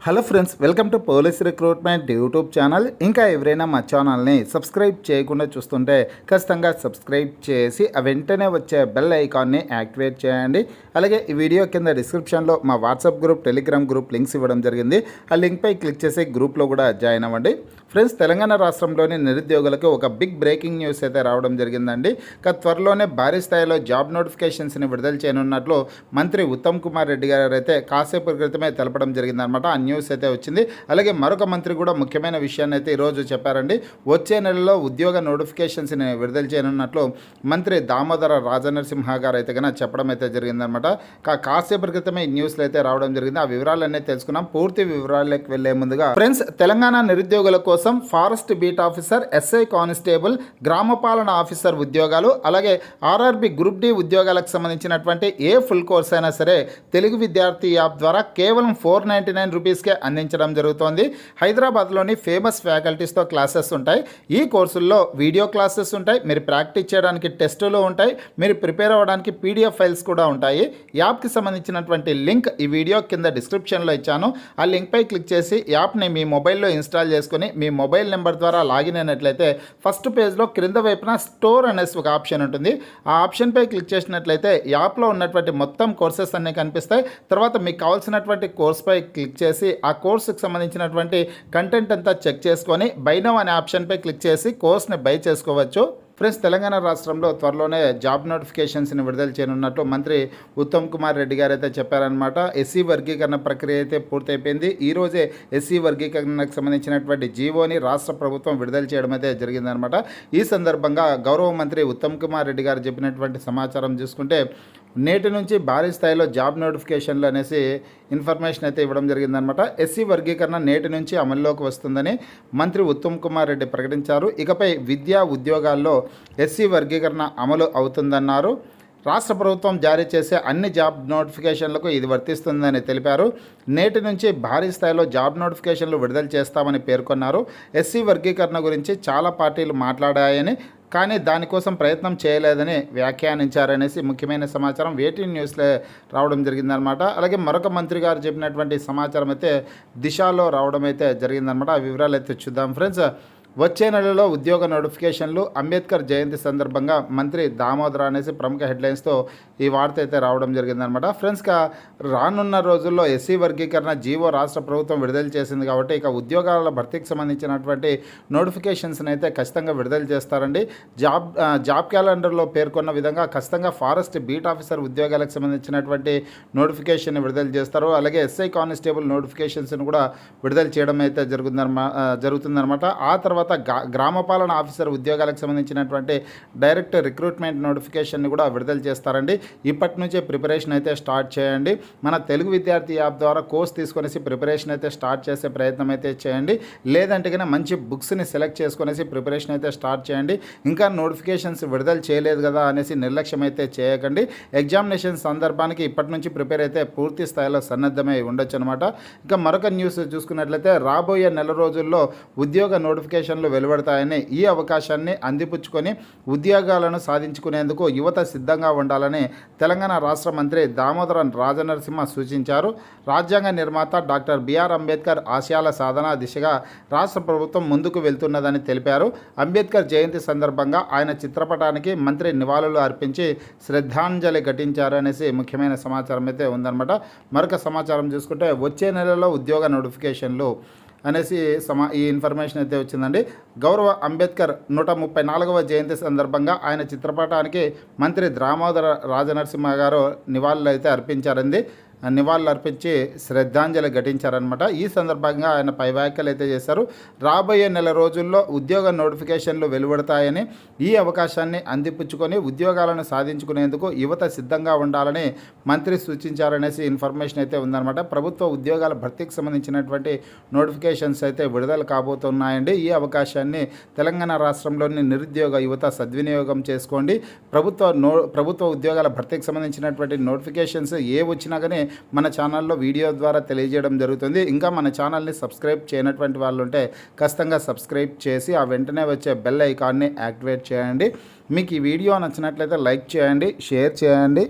Hello friends, welcome to police recruitment YouTube channel. ఇంకా ఎవరైనా మా ఛానల్ని సబ్స్క్రైబ్ చేయకుండా చూస్తుంటే ఖచ్చితంగా సబ్స్క్రైబ్ చేసి వెంటనే వచ్చే బెల్ ఐకాన్ని యాక్టివేట్ చేయండి. అలాగే ఈ వీడియో కింద డిస్క్రిప్షన్లో మా WhatsApp group, Telegram group links ఇవ్వడం జరిగింది. ఆ లింక్పై క్లిక్ చేసి గ్రూప్లో కూడా జాయిన్ అవ్వండి. ఫ్రెండ్స్, తెలంగాణ రాష్ట్రంలోని నిరుద్యోగులకు ఒక బిగ్ బ్రేకింగ్ న్యూస్ అయితే రావడం జరిగిందండి. త్వరలోనే భారీ స్థాయిలో జాబ్ నోటిఫికేషన్స్ని విడుదల చేయనున్నట్లు మంత్రి ఉత్తమ్ కుమార్ రెడ్డి గారు అయితే కాసేపు క్రితమే తెలపడం జరిగిందనమాట. ఆ న్యూస్ అయితే వచ్చింది. అలాగే మరొక మంత్రి కూడా ముఖ్యమైన విషయాన్ని అయితే ఈరోజు చెప్పారండి. వచ్చే నెలలో ఉద్యోగ నోటిఫికేషన్స్ని విడుదల చేయనున్నట్లు మంత్రి దామోదర రాజనరసింహ గారు అయితే కనుక చెప్పడం అయితే జరిగిందనమాట. కాసేపు క్రితమే ఈ న్యూస్లో అయితే రావడం జరిగింది. ఆ వివరాలన్నీ తెలుసుకున్నాం. పూర్తి వివరాలకు వెళ్లే ముందుగా ఫ్రెండ్స్, తెలంగాణ నిరుద్యోగుల కోసం forest beat officer, SI constable, గ్రామపాలన ఆఫీసర్ ఉద్యోగాలు, అలాగే ఆర్ఆర్బి గ్రూప్ డి ఉద్యోగాలకు సంబంధించినటువంటి ఏ ఫుల్ కోర్స్ అయినా సరే తెలుగు విద్యార్థి యాప్ ద్వారా కేవలం 499 రూపీస్కే అందించడం జరుగుతోంది. హైదరాబాద్లోని ఫేమస్ ఫ్యాకల్టీస్తో క్లాసెస్ ఉంటాయి. ఈ కోర్సుల్లో వీడియో క్లాసెస్ ఉంటాయి. మీరు ప్రాక్టీస్ చేయడానికి టెస్టులు ఉంటాయి. మీరు ప్రిపేర్ అవ్వడానికి పీడిఎఫ్ ఫైల్స్ కూడా ఉంటాయి. యాప్కి సంబంధించినటువంటి లింక్ ఈ వీడియో కింద డిస్క్రిప్షన్లో ఇచ్చాను. ఆ లింక్పై క్లిక్ చేసి యాప్ని మీ మొబైల్లో ఇన్స్టాల్ చేసుకుని మీ మొబైల్ నెంబర్ ద్వారా లాగిన్ అయినట్లయితే ఫస్ట్ పేజ్లో క్రింద వైపున స్టోర్ అనేసి ఒక ఆప్షన్ ఉంటుంది. ఆ ఆప్షన్పై క్లిక్ చేసినట్లయితే యాప్లో ఉన్నటువంటి మొత్తం కోర్సెస్ అన్నీ కనిపిస్తాయి. తర్వాత మీకు కావాల్సినటువంటి కోర్స్పై క్లిక్ చేసి ఆ కోర్సుకు సంబంధించినటువంటి కంటెంట్ అంతా చెక్ చేసుకొని బై నౌ అనే ఆప్షన్పై క్లిక్ చేసి కోర్స్ని బై చేసుకోవచ్చు. ఫ్రెండ్స్, తెలంగాణ రాష్ట్రంలో త్వరలోనే జాబ్ నోటిఫికేషన్స్ని విడుదల చేయనున్నట్లు మంత్రి ఉత్తమ్ కుమార్ రెడ్డి గారు అయితే చెప్పారనమాట. ఎస్సీ వర్గీకరణ ప్రక్రియ అయితే పూర్తయిపోయింది. ఈరోజే ఎస్సీ వర్గీకరణకు సంబంధించినటువంటి జీవోని రాష్ట్ర ప్రభుత్వం విడుదల చేయడం అయితే జరిగిందనమాట. ఈ సందర్భంగా గౌరవ మంత్రి ఉత్తమ్ కుమార్ రెడ్డి గారు చెప్పినటువంటి సమాచారం చూసుకుంటే నేటి నుంచి భారీ స్థాయిలో జాబ్ నోటిఫికేషన్లు అనేసి ఇన్ఫర్మేషన్ అయితే ఇవ్వడం జరిగిందనమాట. ఎస్సీ వర్గీకరణ నేటి నుంచి అమల్లోకి వస్తుందని మంత్రి ఉత్తమ్ కుమార్ రెడ్డి ప్రకటించారు. ఇకపై విద్యా ఉద్యోగాల్లో ఎస్సీ వర్గీకరణ అమలు అవుతుందన్నారు. రాష్ట్ర ప్రభుత్వం జారీ చేసే అన్ని జాబ్ నోటిఫికేషన్లకు ఇది వర్తిస్తుందని తెలిపారు. నేటి నుంచి భారీ స్థాయిలో జాబ్ నోటిఫికేషన్లు విడుదల చేస్తామని పేర్కొన్నారు. ఎస్సీ వర్గీకరణ గురించి చాలా పార్టీలు మాట్లాడాయని, కానీ దానికోసం ప్రయత్నం చేయలేదని వ్యాఖ్యానించారనేసి ముఖ్యమైన సమాచారం వేటీ న్యూస్లో రావడం జరిగిందనమాట. అలాగే మరొక మంత్రి గారు చెప్పినటువంటి సమాచారం అయితే దిశలో రావడం అయితే జరిగిందనమాట. ఆ వివరాలు అయితే చూద్దాం ఫ్రెండ్స్. వచ్చే నెలలో ఉద్యోగ నోటిఫికేషన్లు, అంబేద్కర్ జయంతి సందర్భంగా మంత్రి దామోదర అనేసి ప్రముఖ హెడ్లైన్స్తో ఈ వార్త అయితే రావడం జరిగిందనమాట. ఫ్రెండ్స్గా రానున్న రోజుల్లో ఎస్సీ వర్గీకరణ జీవో రాష్ట్ర ప్రభుత్వం విడుదల చేసింది కాబట్టి ఇక ఉద్యోగాల భర్తీకి సంబంధించినటువంటి నోటిఫికేషన్స్ని అయితే ఖచ్చితంగా విడుదల చేస్తారండి. జాబ్ క్యాలెండర్లో పేర్కొన్న విధంగా ఖచ్చితంగా ఫారెస్ట్ బీట్ ఆఫీసర్ ఉద్యోగాలకు సంబంధించినటువంటి నోటిఫికేషన్ విడుదల చేస్తారు. అలాగే ఎస్ఐ కానిస్టేబుల్ నోటిఫికేషన్స్ని కూడా విడుదల చేయడం అయితే జరుగుతుందన్నమాట. ఆ తర్వాత గ్రామపాలన ఆఫీసర్ ఉద్యోగాలకు సంబంధించినటువంటి డైరెక్ట్ రిక్రూట్మెంట్ నోటిఫికేషన్ని కూడా విడుదల చేస్తారండి. ఇప్పటి నుంచే ప్రిపరేషన్ అయితే స్టార్ట్ చేయండి. మన తెలుగు విద్యార్థి యాప్ ద్వారా కోర్స్ తీసుకొనేసి ప్రిపరేషన్ అయితే స్టార్ట్ చేసే ప్రయత్నం అయితే చేయండి. లేదంటే కన్నా మంచి బుక్స్ని సెలెక్ట్ చేసుకునేసి ప్రిపరేషన్ అయితే స్టార్ట్ చేయండి. ఇంకా నోటిఫికేషన్స్ విడుదల చేయలేదు కదా అనేసి నిర్లక్ష్యం అయితే చేయకండి. ఎగ్జామినేషన్ సందర్భానికి ఇప్పటి నుంచి ప్రిపేర్ అయితే పూర్తి స్థాయిలో సన్నద్ధమై ఉండొచ్చు అనమాట. ఇంకా మరొక న్యూస్ చూసుకున్నట్లయితే రాబోయే నెల రోజుల్లో ఉద్యోగ నోటిఫికేషన్ వెలువడతాయని, ఈ అవకాశాన్ని అందిపుచ్చుకొని ఉద్యోగాలను సాధించుకునేందుకు యువత సిద్ధంగా ఉండాలని తెలంగాణ రాష్ట్ర మంత్రి దామోదర రాజనరసింహ సూచించారు. రాజ్యాంగ నిర్మాత డాక్టర్ బిఆర్ అంబేద్కర్ ఆశయాల సాధన దిశగా రాష్ట్ర ప్రభుత్వం ముందుకు వెళ్తున్నదని తెలిపారు. అంబేద్కర్ జయంతి సందర్భంగా ఆయన చిత్రపటానికి మంత్రి నివాళులు అర్పించి శ్రద్ధాంజలి ఘటించారు అనేసి ముఖ్యమైన సమాచారం అయితే ఉందన్నమాట. మరొక సమాచారం చూసుకుంటే వచ్చే నెలలో ఉద్యోగ నోటిఫికేషన్లు అనేసి ఈ ఇన్ఫర్మేషన్ అయితే వచ్చిందండి. గౌరవ అంబేద్కర్ 134వ జయంతి సందర్భంగా ఆయన చిత్రపటానికి మంత్రి దామోదర రాజనరసింహ గారు నివాళులు అయితే నివాళులు అర్పించి శ్రద్ధాంజలి ఘటించారనమాట. ఈ సందర్భంగా ఆయన పై వ్యాఖ్యలు అయితే చేశారు. రాబోయే నెల రోజుల్లో ఉద్యోగ నోటిఫికేషన్లు వెలువడతాయని, ఈ అవకాశాన్ని అందిపుచ్చుకొని ఉద్యోగాలను సాధించుకునేందుకు యువత సిద్ధంగా ఉండాలని మంత్రి సూచించారనేసి ఇన్ఫర్మేషన్ అయితే ఉందన్నమాట. ప్రభుత్వ ఉద్యోగాల భర్తీకి సంబంధించినటువంటి నోటిఫికేషన్స్ అయితే విడుదల కాబోతున్నాయండి. ఈ అవకాశాన్ని తెలంగాణ రాష్ట్రంలోని నిరుద్యోగ యువత సద్వినియోగం చేసుకోండి. ప్రభుత్వ ఉద్యోగాల భర్తీకి సంబంధించినటువంటి నోటిఫికేషన్స్ ఏ వచ్చినా కానీ మన ఛానల్లో వీడియో ద్వారా తెలియజేయడం జరుగుతుంది. ఇంకా మన ఛానల్ని సబ్స్క్రైబ్ చేయనటువంటి వాళ్ళు ఉంటే ఖచ్చితంగా సబ్స్క్రైబ్ చేసి ఆ వెంటనే వచ్చే బెల్ ఐకాన్ని యాక్టివేట్ చేయండి. మీకు ఈ వీడియో నచ్చినట్లయితే లైక్ చేయండి, షేర్ చేయండి.